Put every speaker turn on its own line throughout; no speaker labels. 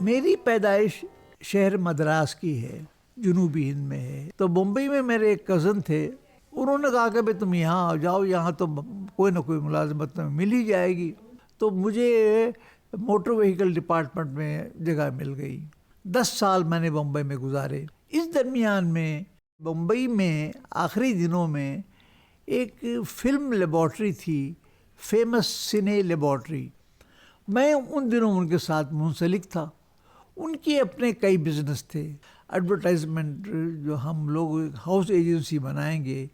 میری پیدائش شہر مدراس کی ہے، جنوبی ہند میں ہے. تو ممبئی میں میرے ایک کزن تھے، انہوں نے کہا کہ بھائی تم یہاں آ جاؤ، یہاں تو کوئی نہ کوئی ملازمت تمہیں مل ہی جائے گی. تو مجھے موٹر وہیکل ڈپارٹمنٹ میں جگہ مل گئی. 10 سال میں نے بمبئی میں گزارے. اس درمیان میں بمبئی میں آخری دنوں میں ایک فلم لیبارٹری تھی، فیمس سنے لیبارٹری. میں ان دنوں ان کے ساتھ منسلک تھا. ان کے اپنے کئی بزنس تھے. ایڈورٹائزمنٹ جو ہم لوگ ہاؤس ایجنسی بنائیں گے،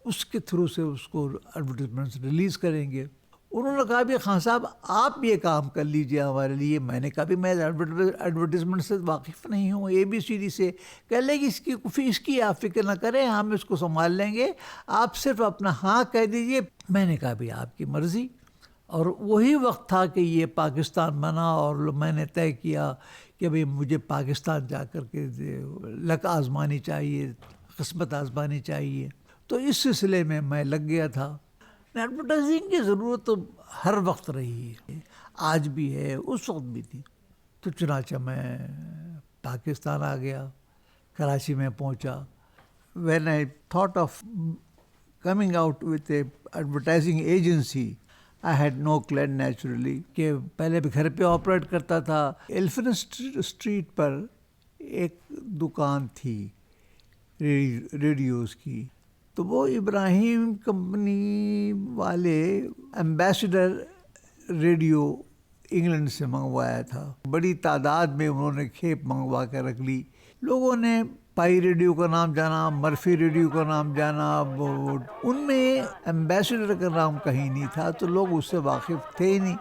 اس کے تھرو سے اس کو ایڈورٹائزمنٹ ریلیز کریں گے. انہوں نے کہا بھی خان صاحب آپ یہ کام کر لیجئے ہمارے لیے. میں نے کہا بھی میں ایڈورٹائزمنٹ سے واقف نہیں ہوں، ABC سے. کہہ لے کہ اس کی آپ فکر نہ کریں، ہم اس کو سنبھال لیں گے، آپ صرف اپنا ہاں کہہ دیجئے. میں نے کہا بھی آپ کی مرضی. اور وہی وقت تھا کہ یہ پاکستان بنا، اور میں نے طے کیا کہ بھئی مجھے پاکستان جا کر کے لک آزمانی چاہیے، قسمت آزمانی چاہیے. تو اس سلسلے میں میں لگ گیا تھا. ایڈورٹائزنگ کی ضرورت تو ہر وقت رہی ہے، آج بھی ہے، اس وقت بھی تھی. تو چنانچہ میں پاکستان آ گیا، کراچی میں پہنچا. When I thought of coming out with a advertising agency, I had no clue naturally کہ پہلے گھر پہ آپریٹ کرتا تھا. ایلیفنٹ اسٹریٹ پر ایک دکان تھی ریڈیوز کی. تو وہ ابراہیم کمپنی والے ایمبیسڈر ریڈیو انگلینڈ سے منگوایا تھا. بڑی تعداد میں انہوں نے کھیپ منگوا کے رکھ لی. لوگوں نے پائی ریڈیو کا نام جانا، مرفی ریڈیو کا نام جانا. ان میں ایمبیسڈر کا نام کہیں نہیں تھا، تو لوگ اس سے واقف تھے ہی نہیں.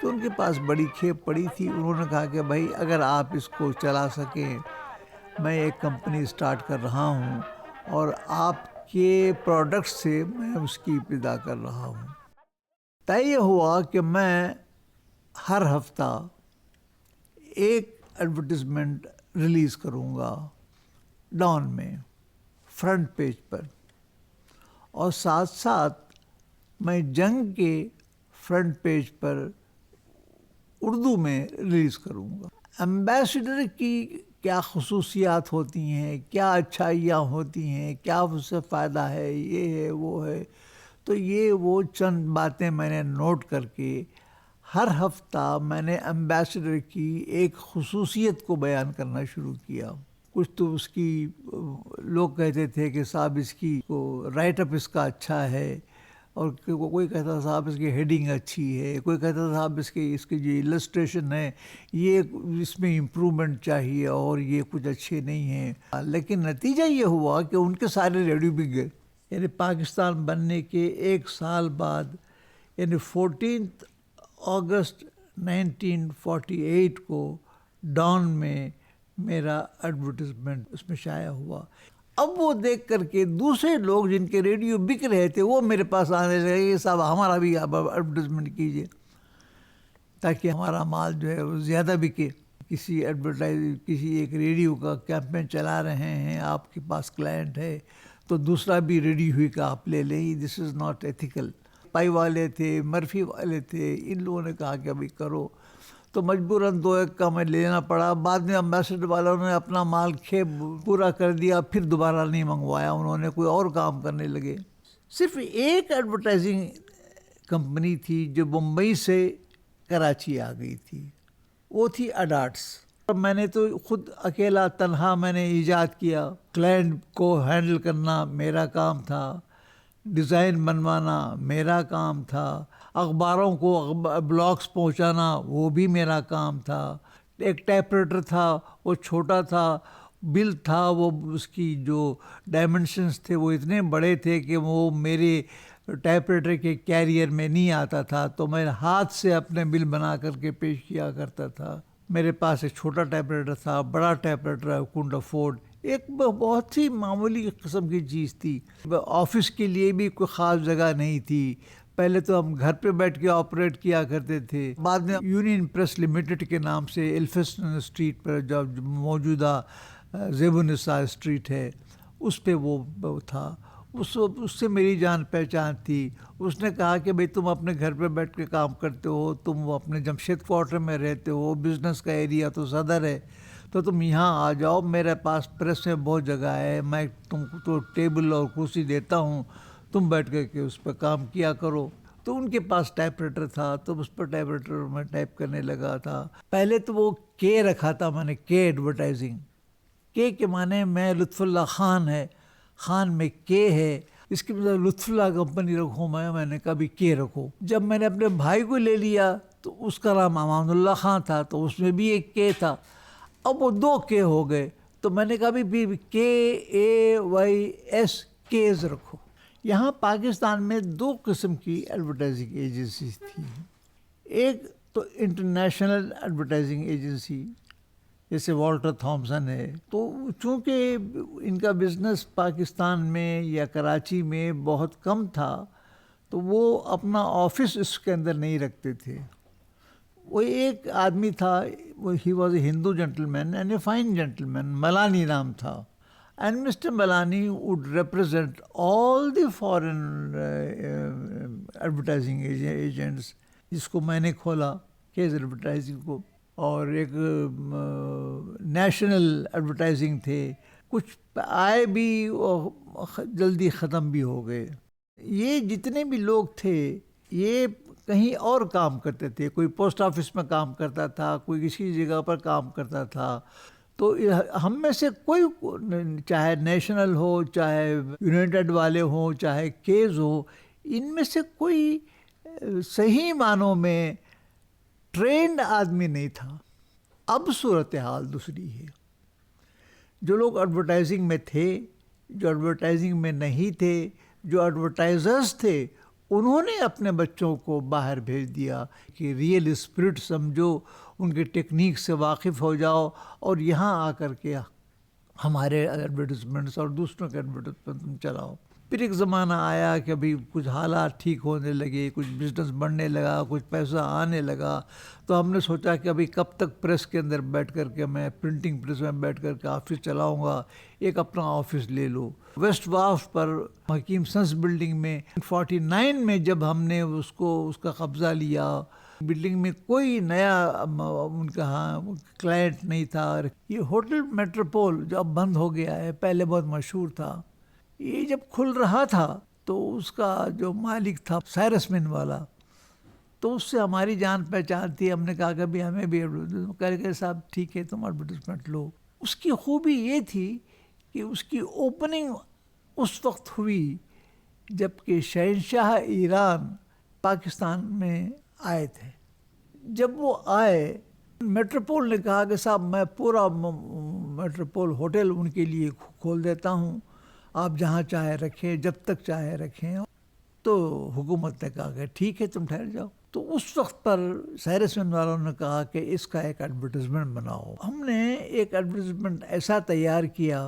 تو ان کے پاس بڑی کھیپ پڑی تھی. انہوں نے کہا کہ بھائی اگر آپ اس کو چلا سکیں، میں ایک کمپنی اسٹارٹ کر رہا ہوں اور آپ کے پروڈکٹ سے میں اس کی ابتدا کر رہا ہوں. طے یہ ہوا کہ میں ہر ہفتہ ایک ایڈورٹائزمنٹ ریلیز کروں گا ڈان میں، فرنٹ پیج پر، اور ساتھ ساتھ میں جنگ کے فرنٹ پیج پر اردو میں ریلیز کروں گا. ایمبیسڈر کی کیا خصوصیات ہوتی ہیں، کیا اچھائیاں ہوتی ہیں، کیا اس سے فائدہ ہے، یہ ہے وہ ہے. تو یہ وہ چند باتیں میں نے نوٹ کر کے ہر ہفتہ میں نے ایمبیسڈر کی ایک خصوصیت کو بیان کرنا شروع کیا. کچھ تو اس کی لوگ کہتے تھے کہ صاحب اس کی رائٹ اپ اس کا اچھا ہے، اور کوئی کہتا تھا صاحب اس کی ہیڈنگ اچھی ہے، کوئی کہتا تھا صاحب اس کی جو السٹریشن ہے یہ اس میں امپرومنٹ چاہیے، اور یہ کچھ اچھے نہیں ہیں. لیکن نتیجہ یہ ہوا کہ ان کے سارے ریڈیو بک گئے. یعنی پاکستان بننے کے ایک سال بعد، یعنی 14 اگست 1948 کو ڈان میں میرا ایڈورٹائزمنٹ اس میں شائع ہوا. اب وہ دیکھ کر کے دوسرے لوگ جن کے ریڈیو بک رہے تھے وہ میرے پاس آنے لگے کہ صاحب ہمارا بھی آپ ایڈورٹائزمنٹ کیجیے تاکہ ہمارا مال جو ہے وہ زیادہ بکے. کسی ایک ریڈیو کا کیمپین چلا رہے ہیں، آپ کے پاس کلائنٹ ہے، تو دوسرا بھی ریڈیو ہی کا آپ لے لیں. دس از ناٹ ایتھیکل. پائی والے تھے، مرفی والے تھے، ان لوگوں نے کہا کہ ابھی کرو. تو مجبوراً 2-1 کا میں لینا پڑا. بعد میں امبیسڈر والوں نے اپنا مال کھیپ پورا کر دیا، پھر دوبارہ نہیں منگوایا. انہوں نے کوئی اور کام کرنے لگے. صرف ایک ایڈورٹائزنگ کمپنی تھی جو ممبئی سے کراچی آ گئی تھی، وہ تھی اڈاٹس. میں نے تو خود اکیلا تنہا میں نے ایجاد کیا. کلائنٹ کو ہینڈل کرنا میرا کام تھا، ڈیزائن بنوانا میرا کام تھا، اخباروں کو بلاکس پہنچانا وہ بھی میرا کام تھا. ایک ٹائپ رائٹر تھا، وہ چھوٹا تھا. بل تھا، وہ اس کی جو ڈائمنشنز تھے وہ اتنے بڑے تھے کہ وہ میرے ٹائپ رائٹر کے کیریئر میں نہیں آتا تھا. تو میں ہاتھ سے اپنے بل بنا کر کے پیش کیا کرتا تھا. میرے پاس ایک چھوٹا ٹائپ رائٹر تھا، بڑا type writer I couldn't afford. ایک بہت ہی معمولی قسم کی چیز تھی. آفس کے لیے بھی کوئی خاص جگہ نہیں تھی. پہلے تو ہم گھر پہ بیٹھ کے آپریٹ کیا کرتے تھے. بعد میں یونین پریس لمیٹڈ کے نام سے ایلفسٹن اسٹریٹ پر جو موجودہ زیب النساء اسٹریٹ ہے اس پہ وہ تھا. اس سے میری جان پہچان تھی. اس نے کہا کہ بھئی تم اپنے گھر پہ بیٹھ کے کام کرتے ہو, تم اپنے جمشید کوارٹر میں رہتے ہو, بزنس کا ایریا تو صدر ہے, تو تم یہاں آ جاؤ, میرے پاس پریس میں بہت جگہ ہے, میں تم کو تو ٹیبل اور کرسی دیتا ہوں, تم بیٹھ کر کے اس پہ کام کیا کرو. تو ان کے پاس ٹائپ رائٹر تھا, تو اس پر ٹائپ رائٹر میں ٹائپ کرنے لگا تھا. پہلے تو وہ کے رکھا تھا میں نے, کے ایڈورٹائزنگ. کے معنی میں لطف اللہ خان ہے, خان میں کے ہے, اس کے مطلب لطف اللہ کمپنی رکھوں میں نے کہا بھی کے رکھو. جب میں نے اپنے بھائی کو لے لیا تو اس کا نام امان اللہ خان تھا, تو اس میں بھی ایک کے تھا. اب وہ 2 کے ہو گئے, تو میں نے کہا بھی KAYS کیز رکھو. یہاں پاکستان میں 2 قسم کی ایڈورٹائزنگ ایجنسیز تھیں. ایک تو انٹرنیشنل ایڈورٹائزنگ ایجنسی جیسے والٹر تھامسن ہے, تو چونکہ ان کا بزنس پاکستان میں یا کراچی میں بہت کم تھا, تو وہ اپنا آفس اس کے اندر نہیں رکھتے تھے. وہ ایک آدمی تھا, he was a Hindu gentleman and a fine gentleman, Malani نام تھا. And Mr. Malani would represent all the foreign advertising agents, جس کو میں نے کھولا کیز ایڈورٹائزنگ کو, اور ایک نیشنل ایڈورٹائزنگ تھے. کچھ آئے بھی اور جلدی ختم بھی ہو گئے. یہ جتنے بھی لوگ تھے یہ کہیں اور کام کرتے تھے. کوئی پوسٹ آفس میں کام کرتا تھا, کوئی کسی جگہ پر کام کرتا تھا. تو ہم میں سے کوئی, چاہے نیشنل ہو, چاہے یونائٹڈ والے ہوں, چاہے کیز ہو, ان میں سے کوئی صحیح معنوں میں ٹرینڈ آدمی نہیں تھا. اب صورتحال دوسری ہے. جو لوگ ایڈورٹائزنگ میں تھے, جو ایڈورٹائزنگ میں نہیں تھے, جو ایڈورٹائزرز تھے, انہوں نے اپنے بچوں کو باہر بھیج دیا کہ ریئل اسپرٹ سمجھو, ان کے ٹیکنیک سے واقف ہو جاؤ, اور یہاں آ کر کے ہمارے ایڈورٹیزمنٹس اور دوسروں کے ایڈورٹیزمنٹ تم چلاؤ. پھر ایک زمانہ آیا کہ ابھی کچھ حالات ٹھیک ہونے لگے, کچھ بزنس بڑھنے لگا, کچھ پیسہ آنے لگا, تو ہم نے سوچا کہ ابھی کب تک پریس کے اندر بیٹھ کر کے میں پرنٹنگ پریس میں بیٹھ کر کے آفس چلاؤں گا. ایک اپنا آفس لے لو. ویسٹ وارف پر حکیم سنس بلڈنگ میں 49 میں جب ہم نے اس کا قبضہ لیا, بلڈنگ میں کوئی نیا ان کا کلائنٹ نہیں تھا. یہ ہوٹل میٹروپول جو اب بند ہو گیا ہے, پہلے بہت مشہور تھا. یہ جب کھل رہا تھا تو اس کا جو مالک تھا سائرس مین والا, تو اس سے ہماری جان پہچان تھی. ہم نے کہا کہ بھی ہمیں بھی کہ صاحب ٹھیک ہے تم ایڈورٹیزمنٹ لو. اس کی خوبی یہ تھی کہ اس کی اوپننگ اس وقت ہوئی جب کہ شہنشاہ ایران پاکستان میں آئے تھے. جب وہ آئے, میٹروپول نے کہا کہ صاحب میں پورا میٹروپول ہوٹل ان کے لیے کھول دیتا ہوں, آپ جہاں چاہے رکھیں, جب تک چاہے رکھیں. تو حکومت نے کہا کہ ٹھیک ہے تم ٹھہر جاؤ. تو اس وقت پر سائرسمین والوں نے کہا کہ اس کا ایک ایڈورٹیزمنٹ بناؤ. ہم نے ایک ایڈورٹیزمنٹ ایسا تیار کیا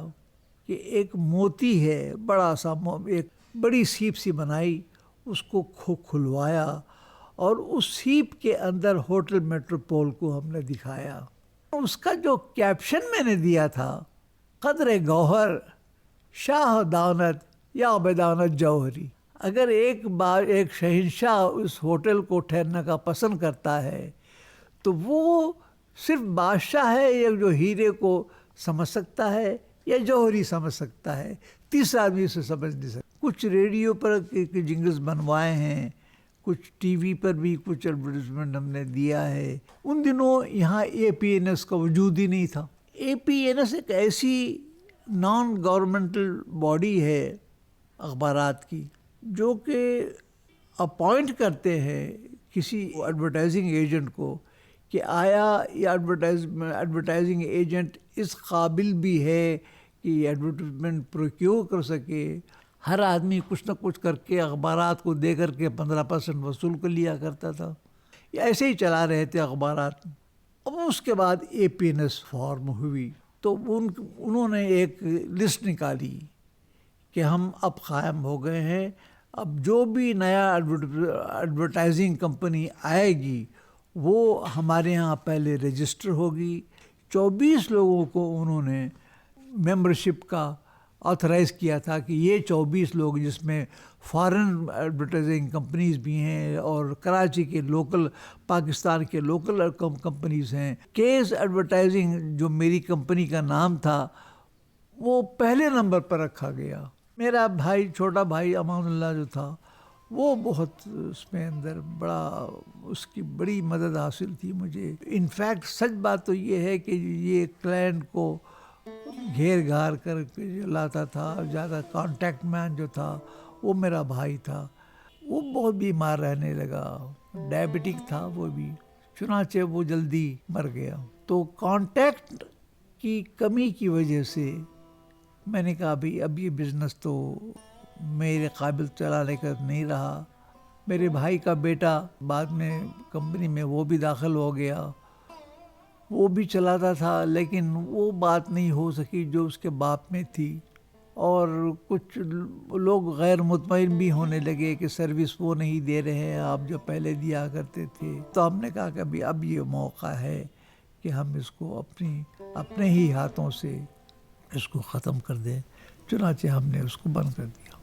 کہ ایک موتی ہے بڑا سا, ایک بڑی سیپ سی بنائی, اس کو کھلوایا, اور اس سیپ کے اندر ہوٹل میٹروپول کو ہم نے دکھایا. اس کا جو کیپشن میں نے دیا تھا, قدر گوہر شاہ دانت یا بدانت جوہری. اگر ایک بار ایک شہنشاہ اس ہوٹل کو ٹھہرنے کا پسند کرتا ہے تو وہ صرف بادشاہ ہے یا جو ہیرے کو سمجھ سکتا ہے یا جوہری سمجھ سکتا ہے, تیسرا آدمی اسے سمجھ نہیں سکتا. کچھ ریڈیو پر جنگلز بنوائے ہیں, کچھ ٹی وی پر بھی کچھ ایڈورٹیزمنٹ ہم نے دیا ہے. ان دنوں یہاں APNS کا وجود ہی نہیں تھا. APNS ایک ایسی نان گورنمنٹل باڈی ہے اخبارات کی جو کہ اپوائنٹ کرتے ہیں کسی ایڈورٹائزنگ ایجنٹ کو کہ آیا یہ ایڈورٹائزنگ ایجنٹ اس قابل بھی ہے کہ ایڈورٹائزمنٹ پروکیور کر سکے. ہر آدمی کچھ نہ کچھ کر کے اخبارات کو دے کر کے 15% وصول کر لیا کرتا تھا. یہ ایسے ہی چلا رہے تھے اخبارات. اب اس کے بعد APNS فارم ہوئی تو انہوں نے ایک لسٹ نکالی کہ ہم اب قائم ہو گئے ہیں, اب جو بھی نیا ایڈورٹائزنگ کمپنی آئے گی وہ ہمارے ہاں پہلے رجسٹر ہوگی. 24 لوگوں کو انہوں نے ممبرشپ کا آتھرائز کیا تھا کہ یہ 24 لوگ جس میں فارن ایڈورٹائزنگ کمپنیز بھی ہیں اور کراچی کے لوکل پاکستان کے لوکل کمپنیز ہیں. کیس ایڈورٹائزنگ جو میری کمپنی کا نام تھا وہ پہلے نمبر پر رکھا گیا. میرا بھائی چھوٹا بھائی امان اللہ جو تھا وہ بہت اس میں اندر بڑا اس کی بڑی مدد حاصل تھی مجھے. انفیکٹ سچ بات تو یہ ہے کہ یہ کلائنٹ کو گھیر گھار کر کے لاتا تھا. زیادہ کانٹیکٹ مین جو تھا وہ میرا بھائی تھا. وہ بہت بیمار رہنے لگا, ڈائبٹک تھا وہ بھی, چنانچہ وہ جلدی مر گیا. تو کانٹیکٹ کی کمی کی وجہ سے میں نے کہا بھئی اب یہ بزنس تو میرے قابل چلانے کا نہیں رہا. میرے بھائی کا بیٹا بعد میں کمپنی میں وہ بھی داخل ہو گیا, وہ بھی چلاتا تھا, لیکن وہ بات نہیں ہو سکی جو اس کے باپ میں تھی. اور کچھ لوگ غیر مطمئن بھی ہونے لگے کہ سروس وہ نہیں دے رہے ہیں آپ جو پہلے دیا کرتے تھے. تو ہم نے کہا کہ اب یہ موقع ہے کہ ہم اس کو اپنے ہی ہاتھوں سے اس کو ختم کر دیں. چنانچہ ہم نے اس کو بند کر دیا.